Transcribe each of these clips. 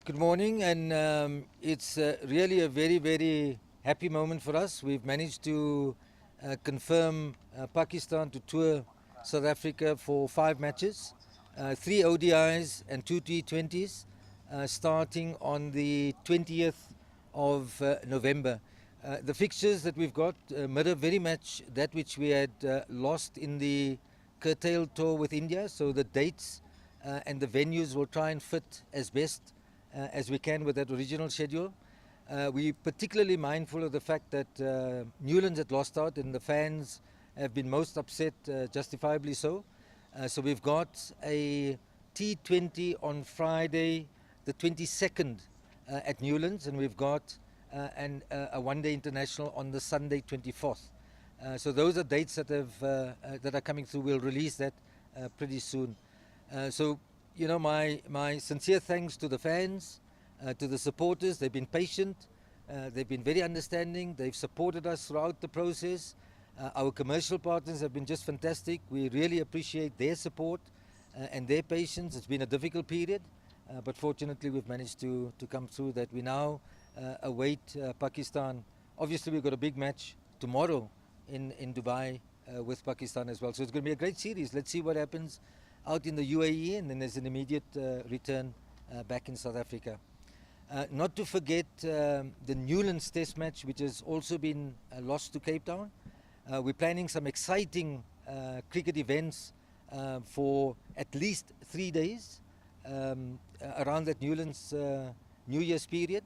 Good morning, and it's really a very, very happy moment for us. We've managed to confirm Pakistan to tour South Africa for 5 matches, 3 ODIs and 2 T20's, starting on the 20th of November. The fixtures that we've got mirror very much that which we had lost in the curtailed tour with India, so the dates and the venues will try and fit as best as we can with that original schedule. We're particularly mindful of the fact that Newlands had lost out and the fans have been most upset, justifiably so. So we've got a T20 on Friday, the 22nd at Newlands, and we've got a one-day international on the Sunday, 24th. So those are dates that are coming through. We'll release that pretty soon. So you know, my sincere thanks to the fans, to the supporters. They've been patient, they've been very understanding, they've supported us throughout the process. Our commercial partners have been just fantastic. We really appreciate their support and their patience. It's been a difficult period, but fortunately we've managed to come through that. We now await Pakistan. Obviously we've got a big match tomorrow in Dubai with Pakistan as well. So it's going to be a great series. Let's see what happens out in the UAE, and then there's an immediate return back in South Africa. Not to forget the Newlands test match, which has also been lost to Cape Town. We're planning some exciting cricket events for at least 3 days around that Newlands New Year's period.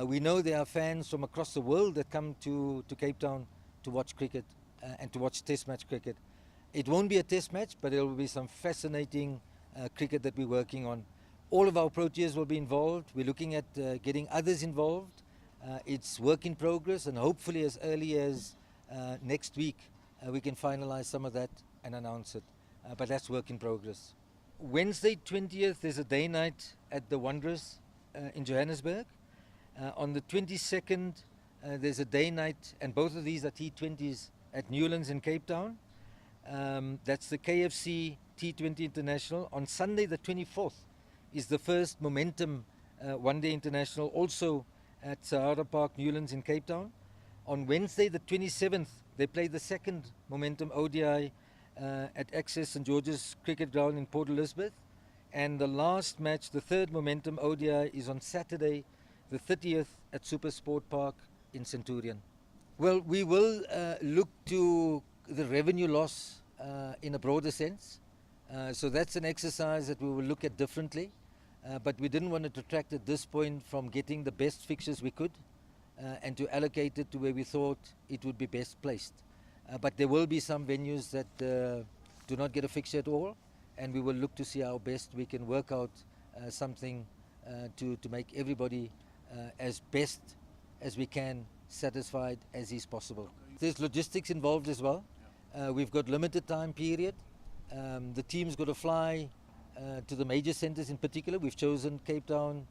We know there are fans from across the world that come to Cape Town to watch cricket and to watch test match cricket. It won't be a test match, but there will be some fascinating cricket that we're working on. All of our Proteas will be involved. We're looking at getting others involved. It's work in progress, and hopefully as early as next week we can finalize some of that and announce it. But that's work in progress. Wednesday 20th there's a day night at the Wanderers in Johannesburg. On the 22nd there's a day night, and both of these are T20's at Newlands in Cape Town. That's the KFC T20 International. On Sunday the 24th is the first Momentum one-day international, also at Sahara Park Newlands in Cape Town. On Wednesday the 27th they play the second Momentum ODI at Access St George's Cricket Ground in Port Elizabeth, and the last match, the third Momentum ODI, is on Saturday the 30th at Super Sport Park in Centurion. Well, we will look to the revenue loss in a broader sense. So that's an exercise that we will look at differently. But we didn't want to detract at this point from getting the best fixtures we could and to allocate it to where we thought it would be best placed. But there will be some venues that do not get a fixture at all, and we will look to see how best we can work out something to make everybody as best as we can satisfied as is possible. There's logistics involved as well. We've got limited time period. The team's got to fly to the major centres in particular. We've chosen Cape Town.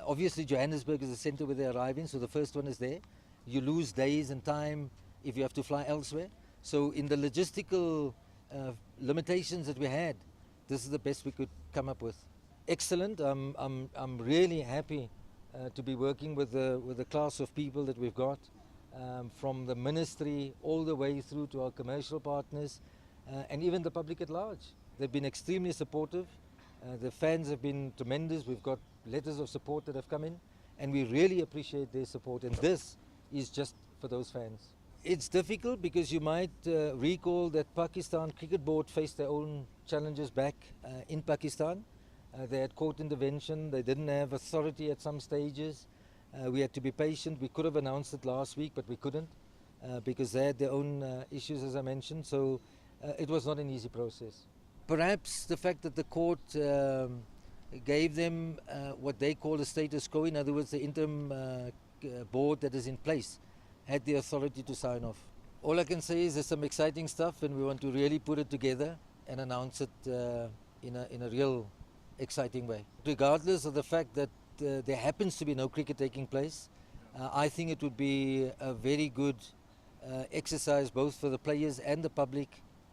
Obviously Johannesburg is the centre where they arrive in, so the first one is there. You lose days and time if you have to fly elsewhere. So in the logistical limitations that we had, this is the best we could come up with. Excellent. I'm really happy to be working with the class of people that we've got. From the ministry all the way through to our commercial partners and even the public at large. They've been extremely supportive. The fans have been tremendous. We've got letters of support that have come in, and we really appreciate their support, and this is just for those fans. It's difficult because you might recall that Pakistan Cricket Board faced their own challenges back in Pakistan. They had court intervention, they didn't have authority at some stages. We had to be patient. We could have announced it last week, but we couldn't because they had their own issues, as I mentioned. So it was not an easy process. Perhaps the fact that the court gave them what they call the status quo, in other words, the interim board that is in place, had the authority to sign off. All I can say is there's some exciting stuff, and we want to really put it together and announce it in a real exciting way. Regardless of the fact that there happens to be no cricket taking place, I think it would be a very good exercise both for the players and the public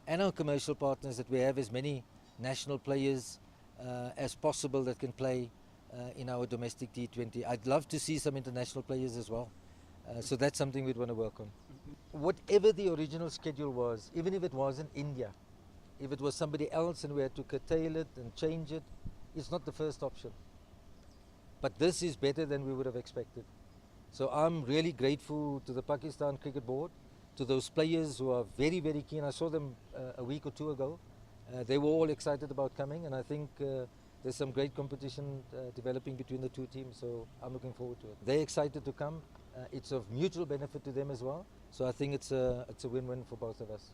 and our commercial partners that we have as many national players as possible that can play in our domestic T20. I'd love to see some international players as well. So that's something we'd want to work on. Whatever the original schedule was, even if it wasn't India, if it was somebody else and we had to curtail it and change it, it's not the first option. But this is better than we would have expected. So I'm really grateful to the Pakistan Cricket Board, to those players who are very, very keen. I saw them a week or two ago. They were all excited about coming, and I think there's some great competition developing between the two teams, so I'm looking forward to it. They're excited to come. It's of mutual benefit to them as well, so I think it's a win-win for both of us.